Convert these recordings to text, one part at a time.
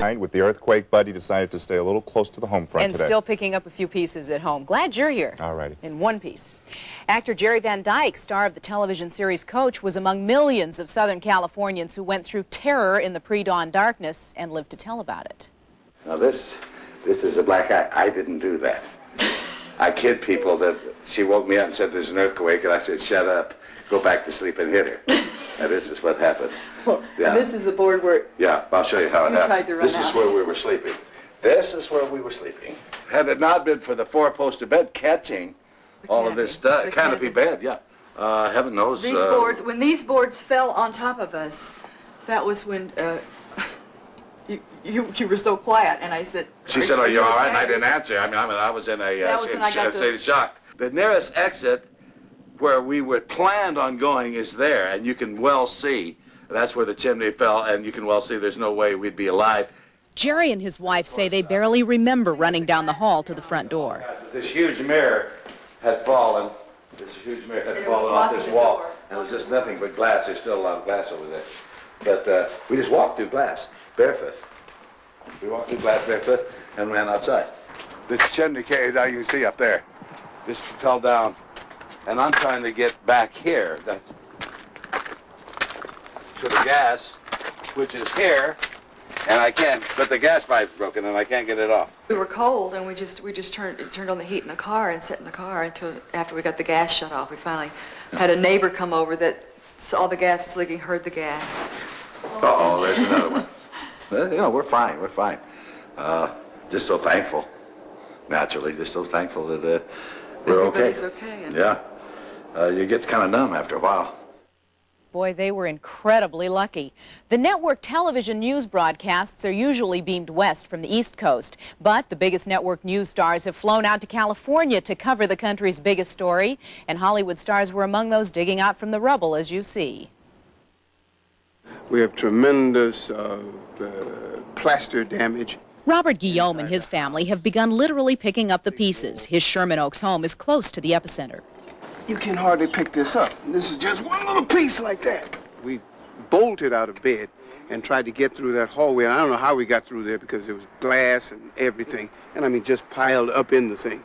With the earthquake, Buddy decided to stay a little close to the home front today. And still picking up a few pieces at home. Glad you're here. All righty. In one piece. Actor Jerry Van Dyke, star of the television series Coach, was among millions of Southern Californians who went through terror in the pre-dawn darkness and lived to tell about it. Now this is a black eye. I didn't do that. I kid people that she woke me up and said there's an earthquake, and I said, shut up, go back to sleep and hit her. And this is what happened. Well, yeah. And this is the board where... Yeah, I'll show you how it happened. Tried to run this out. is where we were sleeping. This is where we were sleeping. Had it not been for the four-poster bed catching all of this stuff, canopy bed, yeah. Heaven knows... These boards, when these boards fell on top of us, that was when you were so quiet, and I said... She said, are you all right? And I didn't answer. I mean, I was in a shock. The nearest exit where we were planned on going is there, and you can well see. That's where the chimney fell, and you can well see there's no way we'd be alive. Jerry and his wife say they barely remember running down the hall to the front door. This huge mirror had fallen. This huge mirror had fallen off this wall. And it was just nothing but glass. There's still a lot of glass over there. But we just walked through glass, barefoot. We walked through glass barefoot and ran outside. This chimney cave down, you can see up there, just fell down. And I'm trying to get back here to the gas, which is here, and I can't, but the gas pipe's broken and I can't get it off. We were cold, and we just turned on the heat in the car and sat in the car until after we got the gas shut off. We finally had a neighbor come over that saw the gas was leaking, heard the gas. Uh-oh, there's another one. You know, we're fine, we're fine. Just so thankful, naturally, just so thankful that we're okay. Everybody's okay. And yeah, you get kind of numb after a while. Boy, they were incredibly lucky. The network television news broadcasts are usually beamed west from the East Coast, but the biggest network news stars have flown out to California to cover the country's biggest story, and Hollywood stars were among those digging out from the rubble, as you see. We have tremendous plaster damage. Robert Guillaume and his family have begun literally picking up the pieces. His Sherman Oaks home is close to the epicenter. You can hardly pick this up. This is just one little piece like that. We bolted out of bed and tried to get through that hallway. I don't know how we got through there because there was glass and everything. And I mean, just piled up in the thing.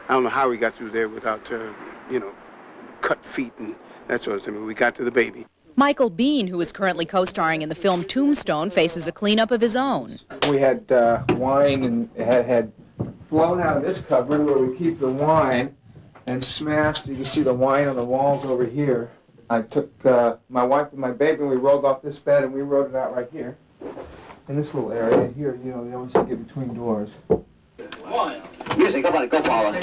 I don't know how we got through there without, cut feet and that sort of thing. But we got to the baby. Michael Bean, who is currently co-starring in the film Tombstone, faces a cleanup of his own. We had wine and had flown out of this cupboard where we keep the wine and smashed. You can see the wine on the walls over here. I took my wife and my baby, and we rolled off this bed, and we wrote it out right here in this little area here. You know, they always get between doors. Music, go Paula.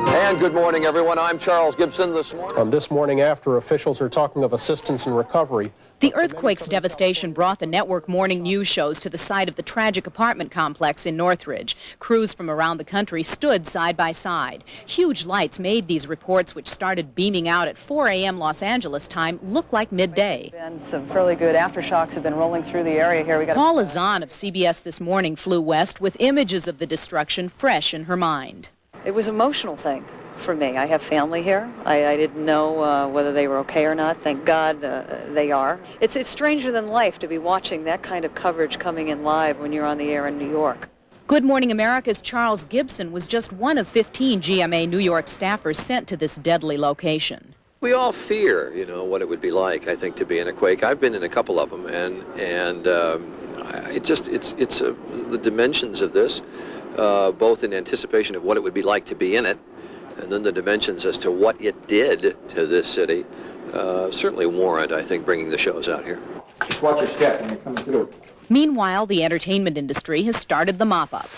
And good morning, everyone. I'm Charles Gibson. This morning after, officials are talking of assistance and recovery. The earthquake's devastation brought the network morning news shows to the site of the tragic apartment complex in Northridge. Crews from around the country stood side by side. Huge lights made these reports, which started beaming out at 4 a.m. Los Angeles time, look like midday. And some fairly good aftershocks have been rolling through the area here. Paula Zahn of CBS This Morning flew west with images of the destruction fresh in her mind. It was an emotional thing for me. I have family here. I didn't know whether they were okay or not. Thank God they are. It's stranger than life to be watching that kind of coverage coming in live when you're on the air in New York. Good Morning America's Charles Gibson was just one of 15 GMA New York staffers sent to this deadly location. We all fear, what it would be like, I think, to be in a quake. I've been in a couple of them, and it's the dimensions of this, both in anticipation of what it would be like to be in it, and then the dimensions as to what it did to this city certainly warrant, I think, bringing the shows out here. Just watch your step when you're coming through. Meanwhile, the entertainment industry has started the mop-up.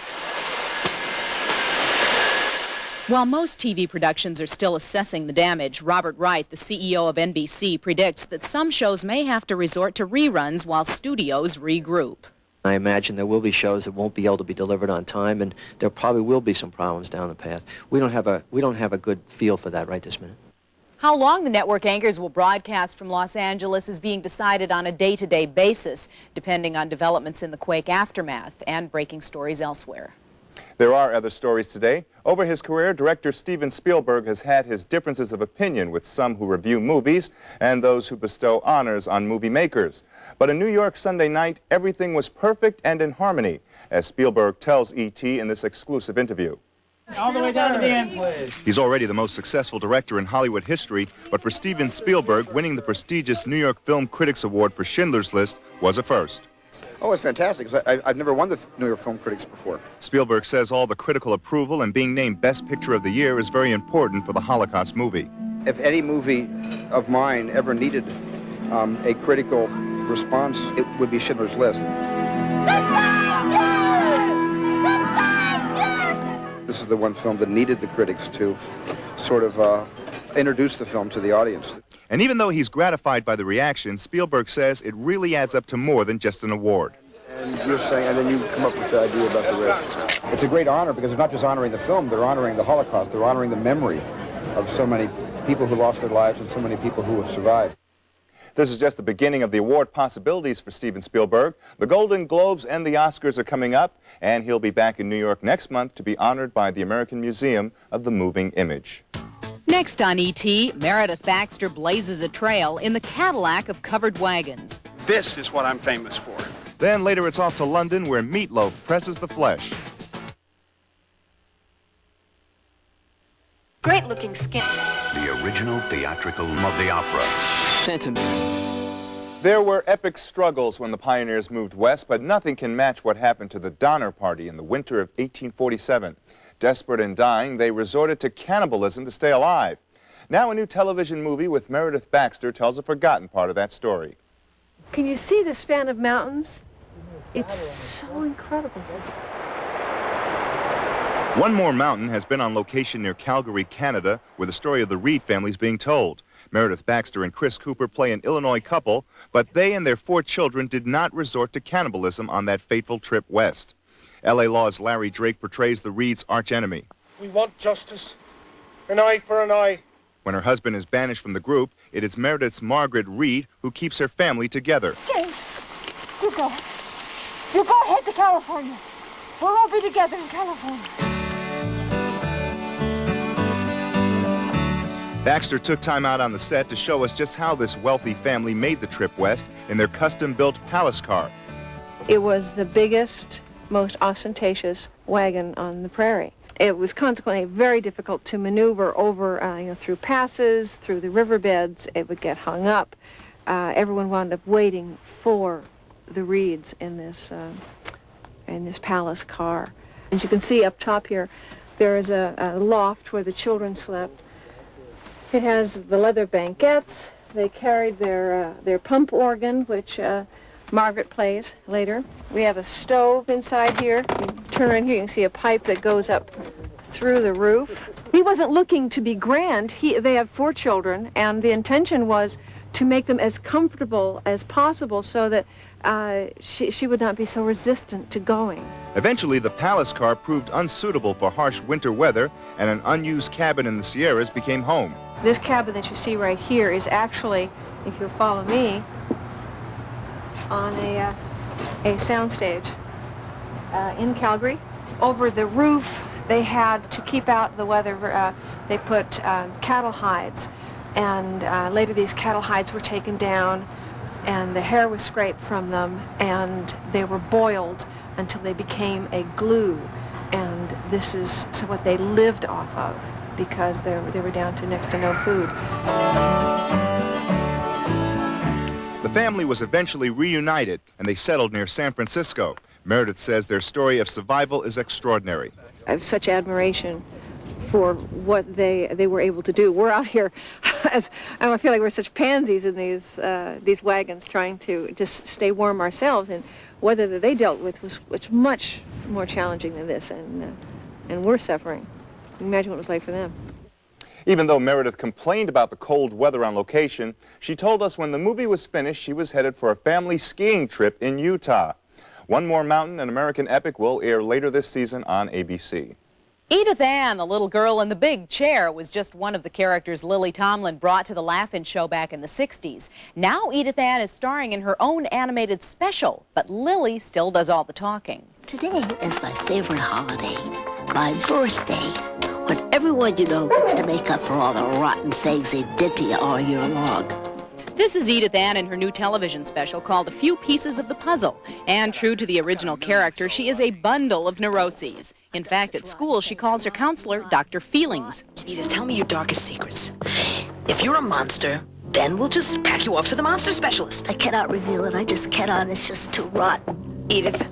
While most TV productions are still assessing the damage, Robert Wright, the CEO of NBC, predicts that some shows may have to resort to reruns while studios regroup. I imagine there will be shows that won't be able to be delivered on time, and there probably will be some problems down the path. We don't have a good feel for that right this minute. How long the network anchors will broadcast from Los Angeles is being decided on a day-to-day basis, depending on developments in the quake aftermath and breaking stories elsewhere. There are other stories today. Over his career, director Steven Spielberg has had his differences of opinion with some who review movies and those who bestow honors on movie makers. But in New York Sunday night, everything was perfect and in harmony, as Spielberg tells E.T. in this exclusive interview. All the way down to the end, please. He's already the most successful director in Hollywood history, but for Steven Spielberg, winning the prestigious New York Film Critics Award for Schindler's List was a first. Oh, it's fantastic, because I've never won the New York Film Critics before. Spielberg says all the critical approval and being named Best Picture of the Year is very important for the Holocaust movie. If any movie of mine ever needed a critical response, it would be Schindler's List. This is the one film that needed the critics to sort of introduce the film to the audience. And even though he's gratified by the reaction, Spielberg says it really adds up to more than just an award. And you're saying, and then you come up with the idea about the rest. It's a great honor because they're not just honoring the film, they're honoring the Holocaust. They're honoring the memory of so many people who lost their lives and so many people who have survived. This is just the beginning of the award possibilities for Steven Spielberg. The Golden Globes and the Oscars are coming up, and he'll be back in New York next month to be honored by the American Museum of the Moving Image. Next on E.T., Meredith Baxter blazes a trail in the Cadillac of covered wagons. This is what I'm famous for. Then later it's off to London, where Meatloaf presses the flesh. Great-looking skin. The original theatrical of the opera. There were epic struggles when the pioneers moved west, but nothing can match what happened to the Donner Party in the winter of 1847. Desperate and dying, they resorted to cannibalism to stay alive. Now a new television movie with Meredith Baxter tells a forgotten part of that story. Can you see the span of mountains? It's so incredible. One More Mountain has been on location near Calgary, Canada, where the story of the Reed family is being told. Meredith Baxter and Chris Cooper play an Illinois couple, but they and their 4 children did not resort to cannibalism on that fateful trip west. L.A. Law's Larry Drake portrays the Reeds' archenemy. We want justice. An eye for an eye. When her husband is banished from the group, it is Meredith's Margaret Reed who keeps her family together. James, you go. You go ahead to California. We'll all be together in California. Baxter took time out on the set to show us just how this wealthy family made the trip west in their custom-built palace car. It was the biggest, most ostentatious wagon on the prairie. It was consequently very difficult to maneuver over, through passes, through the riverbeds. It would get hung up. Everyone wound up waiting for the Reeds in this palace car. As you can see up top here, there is a loft where the children slept. It has the leather banquettes. They carried their pump organ, which Margaret plays later. We have a stove inside here. You turn around here, you can see a pipe that goes up through the roof. He wasn't looking to be grand. They have 4 children, and the intention was to make them as comfortable as possible so that she would not be so resistant to going. Eventually, the palace car proved unsuitable for harsh winter weather, and an unused cabin in the Sierras became home. This cabin that you see right here is actually, if you'll follow me, on a soundstage in Calgary. Over the roof, they had, to keep out the weather, they put cattle hides. And later these cattle hides were taken down, and the hair was scraped from them, and they were boiled until they became a glue. And this is what they lived off of, because they were down to next to no food. The family was eventually reunited, and they settled near San Francisco. Meredith says their story of survival is extraordinary. I have such admiration for what they were able to do. We're out here, I feel like we're such pansies in these wagons trying to just stay warm ourselves, and weather that they dealt with was much more challenging than this, and we're suffering. Imagine what it was like for them. Even though Meredith complained about the cold weather on location, she told us when the movie was finished, she was headed for a family skiing trip in Utah. One More Mountain, an American epic, will air later this season on ABC. Edith Ann, the little girl in the big chair, was just one of the characters Lily Tomlin brought to the Laugh-In show back in the 60s. Now Edith Ann is starring in her own animated special, but Lily still does all the talking. Today is my favorite holiday, my birthday, when everyone you know gets to make up for all the rotten things they did to you all year long. This is Edith Ann in her new television special called A Few Pieces of the Puzzle. And true to the original character, she is a bundle of neuroses. In fact, at school, she calls her counselor Dr. Feelings. Edith, tell me your darkest secrets. If you're a monster, then we'll just pack you off to the monster specialist. I cannot reveal it. I just cannot. It's just too rotten. Edith,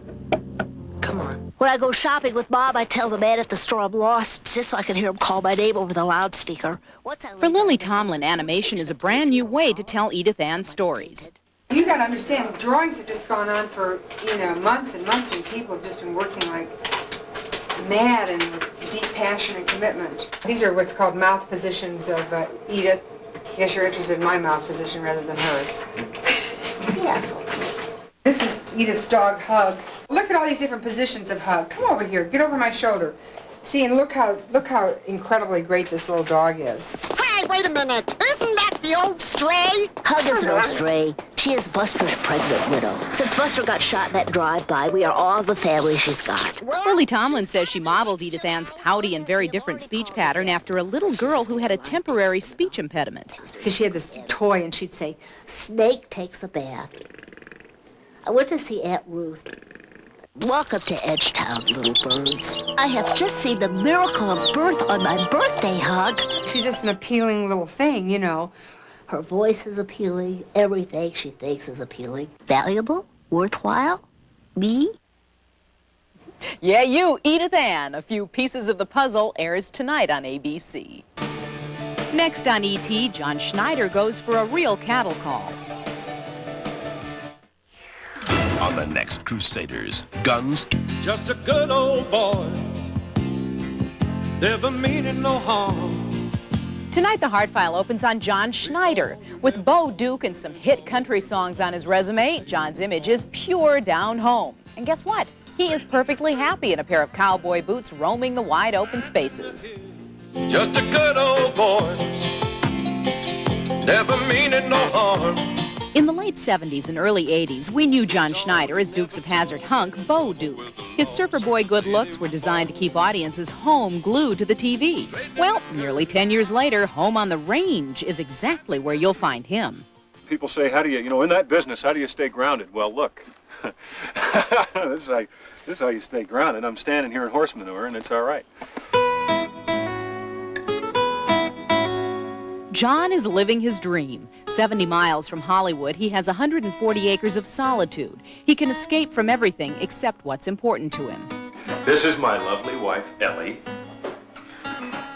come on. When I go shopping with Mom, I tell the man at the store I'm lost, just so I can hear him call my name over the loudspeaker. For Lily Tomlin, animation is a brand new way to tell Edith Ann's stories. You got to understand, drawings have just gone on for, months and months, and people have just been working like mad and with deep passion and commitment. These are what's called mouth positions of Edith. I guess you're interested in my mouth position rather than hers. Yes. This is Edith's dog, Hug. Look at all these different positions of Hug. Come over here. Get over my shoulder. See, and look how incredibly great this little dog is. Hey, wait a minute. Isn't that the old stray? Hug is no stray. She is Buster's pregnant widow. Since Buster got shot in that drive-by, we are all the family she's got. Lily Tomlin says she modeled Edith Ann's pouty and very different speech pattern after a little girl who had a temporary speech impediment. Because she had this toy, and she'd say, Snake takes a bath. I went to see Aunt Ruth. Welcome to Edgetown, little birds. I have just seen the miracle of birth on my birthday, Hug. She's just an appealing little thing, Her voice is appealing. Everything she thinks is appealing. Valuable? Worthwhile? Me? Yeah, you, Edith Ann. A Few Pieces of the Puzzle airs tonight on ABC. Next on E.T., John Schneider goes for a real cattle call. On the next Crusaders, guns. Just a good old boy, never meaning no harm. Tonight, the Heart File opens on John Schneider. With Bo Duke and some hit country songs on his resume, John's image is pure down home. And guess what? He is perfectly happy in a pair of cowboy boots roaming the wide open spaces. Just a good old boy, never meaning no harm. In the late 70s and early 80s, we knew John Schneider as Dukes of Hazzard hunk Bo Duke. His surfer boy good looks were designed to keep audiences home glued to the TV. Well, nearly 10 years later, home on the range is exactly where you'll find him. People say, how do you, in that business, how do you stay grounded? Well, look, this is how you stay grounded. I'm standing here in horse manure, and it's all right. John is living his dream. 70 miles from Hollywood, he has 140 acres of solitude. He can escape from everything except what's important to him. This is my lovely wife, Ellie,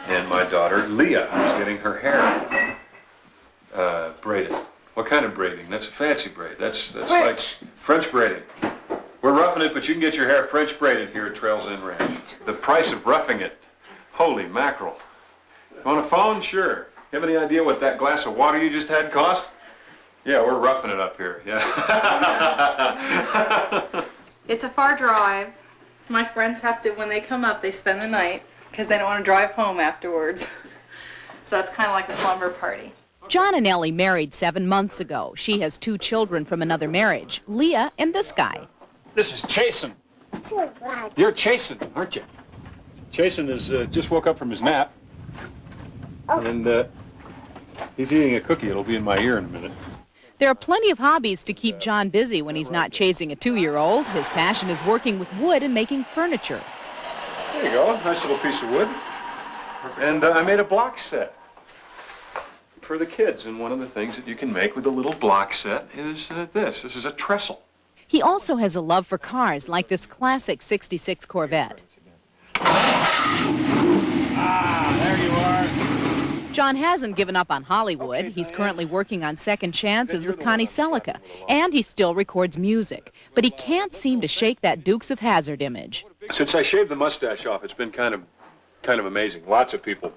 and my daughter, Leah, who's getting her hair braided. What kind of braiding? That's a fancy braid. That's like French braiding. We're roughing it, but you can get your hair French braided here at Trails End Ranch. The price of roughing it, holy mackerel. On a phone? Sure. You have any idea what that glass of water you just had cost? Yeah, we're roughing it up here, yeah. It's a far drive. My friends have to, when they come up, they spend the night because they don't want to drive home afterwards. So it's kind of like a slumber party. John and Ellie married 7 months ago. She has 2 children from another marriage, Leah and this guy. This is Chasen. You're Chasen, aren't you? Chasen is just woke up from his nap. And he's eating a cookie. It'll be in my ear in a minute. There are plenty of hobbies to keep John busy when he's not chasing a 2-year-old. His passion is working with wood and making furniture. There you go. Nice little piece of wood. And I made a block set for the kids. And one of the things that you can make with a little block set is this. This is a trestle. He also has a love for cars, like this classic '66 Corvette. There you are. John hasn't given up on Hollywood. He's currently working on Second Chances with Connie Selica, and he still records music. But he can't seem to shake that Dukes of Hazzard image. Since I shaved the mustache off, it's been kind of amazing. Lots of people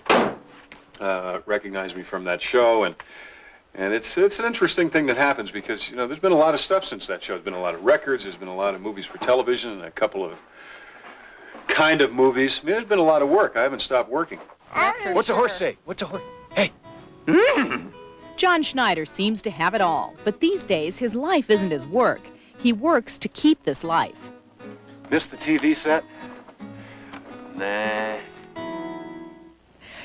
recognize me from that show, and it's an interesting thing that happens because there's been a lot of stuff since that show. There's been a lot of records. There's been a lot of movies for television, and a couple of kind of movies. I mean, there's been a lot of work. I haven't stopped working. What's a horse say? What's a horse? Hey. John Schneider seems to have it all, but these days his life isn't his work. He works to keep this life. Miss the TV set? Nah.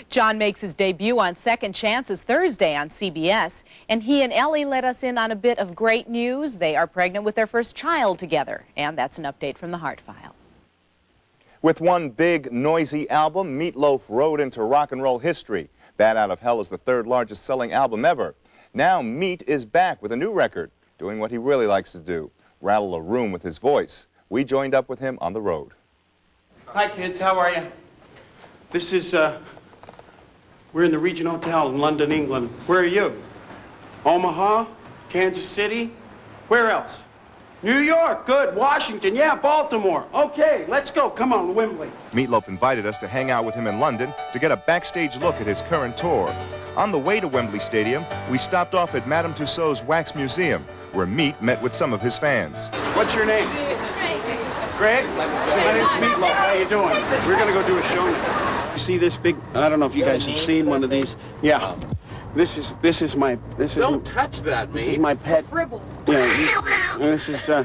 John makes his debut on Second Chances Thursday on CBS, and he and Ellie let us in on a bit of great news. They are pregnant with their first child together, and that's an update from the Heart File. With one big, noisy album, Meatloaf rode into rock and roll history. Bat Out of Hell is the third largest selling album ever. Now Meat is back with a new record, doing what he really likes to do, rattle a room with his voice. We joined up with him on the road. Hi, kids. How are you? This is, we're in the Regent Hotel in London, England. Where are you? Omaha? Kansas City? Where else? New York. Good. Washington. Yeah, Baltimore. Okay, let's go. Come on, Wembley. Meatloaf invited us to hang out with him in London to get a backstage look at his current tour. On the way to Wembley Stadium, we stopped off at Madame Tussauds Wax Museum, where Meat met with some of his fans. What's your name? Greg? My name's Meatloaf. How you doing? We're going to go do a show now. You see this big, I don't know if you guys have seen one of these. Yeah. This is my, Don't touch that, This is my pet. Yeah, this is, I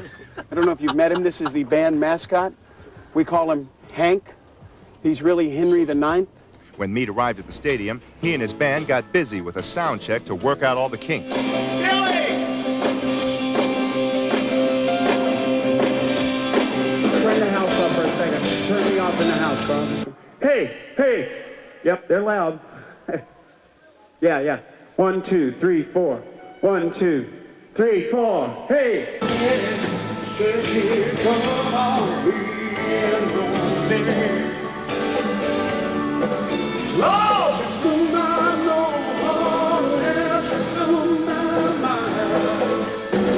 don't know if you've met him. This is the band mascot. We call him Hank. He's really Henry IX. When Meat arrived at the stadium, he and his band got busy with a sound check to work out all the kinks. Turn the house up for a second. Turn me off in the house, bro. Hey, hey. Yep, they're loud. Yeah. 1, 2, 3, 4. 1, 2, 3, 4. Hey. It's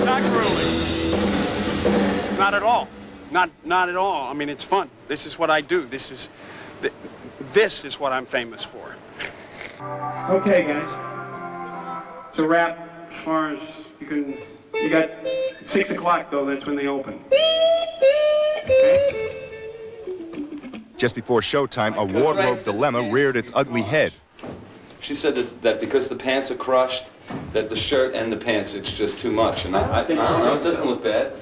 not grueling. Not at all. Not at all. I mean, it's fun. This is what I do. This is what I'm famous for. Okay, guys. It's a wrap as far as you got 6 o'clock, though. That's when they open. Okay? Just before showtime, a wardrobe dilemma reared its ugly head. She said that because the pants are crushed, that the shirt and the pants, it's just too much. And I don't know, it doesn't look bad.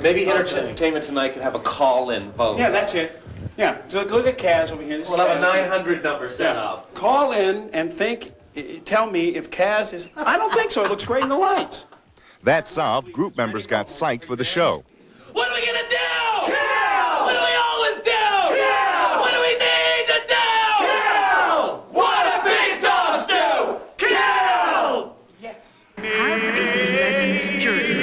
Maybe Entertainment Tonight could have a call-in vote. Yeah, that's it. Yeah, so look at Kaz over here. We'll have a 900 number set up. Call in and tell me if Kaz is... I don't think so. It looks great in the lights. That solved, group members got psyched for the show. What are we gonna do? Kill! What do we always do? Kill! What do we need to do? Kill! What do big dogs do? Kill! Yes. How did the lessons journey?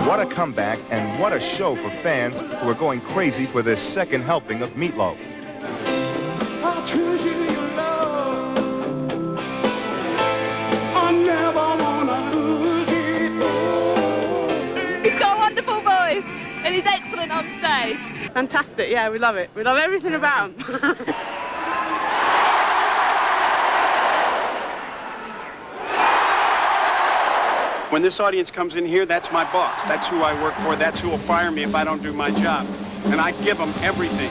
What a comeback and what a show for fans who are going crazy for this second helping of Meatloaf. I'll choose you, your love. I never wanna lose you. He's got a wonderful voice, and he's excellent on stage. Fantastic, yeah, we love it. We love everything about him. When this audience comes in here, that's my boss. That's who I work for. That's who will fire me if I don't do my job. And I give them everything.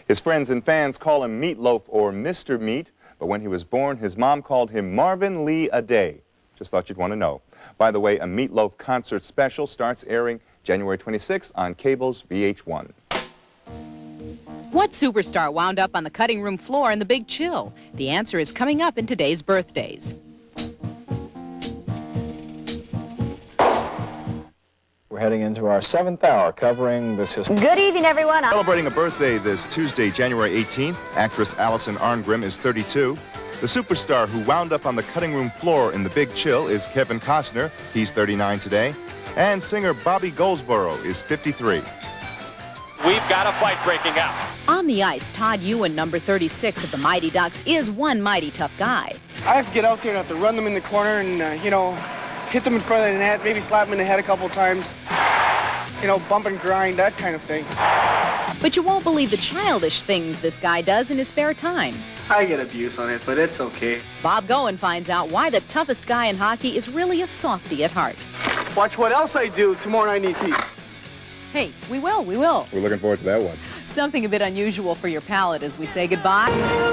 His friends and fans call him Meatloaf or Mr. Meat, but when he was born, his mom called him Marvin Lee a Day. Just thought you'd want to know. By the way, a Meatloaf concert special starts airing January 26th on cable's VH1. What superstar wound up on the cutting room floor in the Big Chill? The answer is coming up in today's birthdays. We're heading into our 7th hour covering this history. Good evening, everyone. Celebrating a birthday this Tuesday, January 18th, actress Alison Arngrim is 32. The superstar who wound up on the cutting room floor in the Big Chill is Kevin Costner. He's 39 today. And singer Bobby Goldsboro is 53. We've got a fight breaking out. On the ice, Todd Ewan, number 36 of the Mighty Ducks, is one mighty tough guy. I have to get out there and have to run them in the corner and, hit them in front of the net, maybe slap them in the head a couple times. Bump and grind, that kind of thing. But you won't believe the childish things this guy does in his spare time. I get abuse on it, but it's okay. Bob Goen finds out why the toughest guy in hockey is really a softie at heart. Watch what else I do tomorrow night in ET. Hey, we will. We're looking forward to that one. Something a bit unusual for your palate as we say goodbye.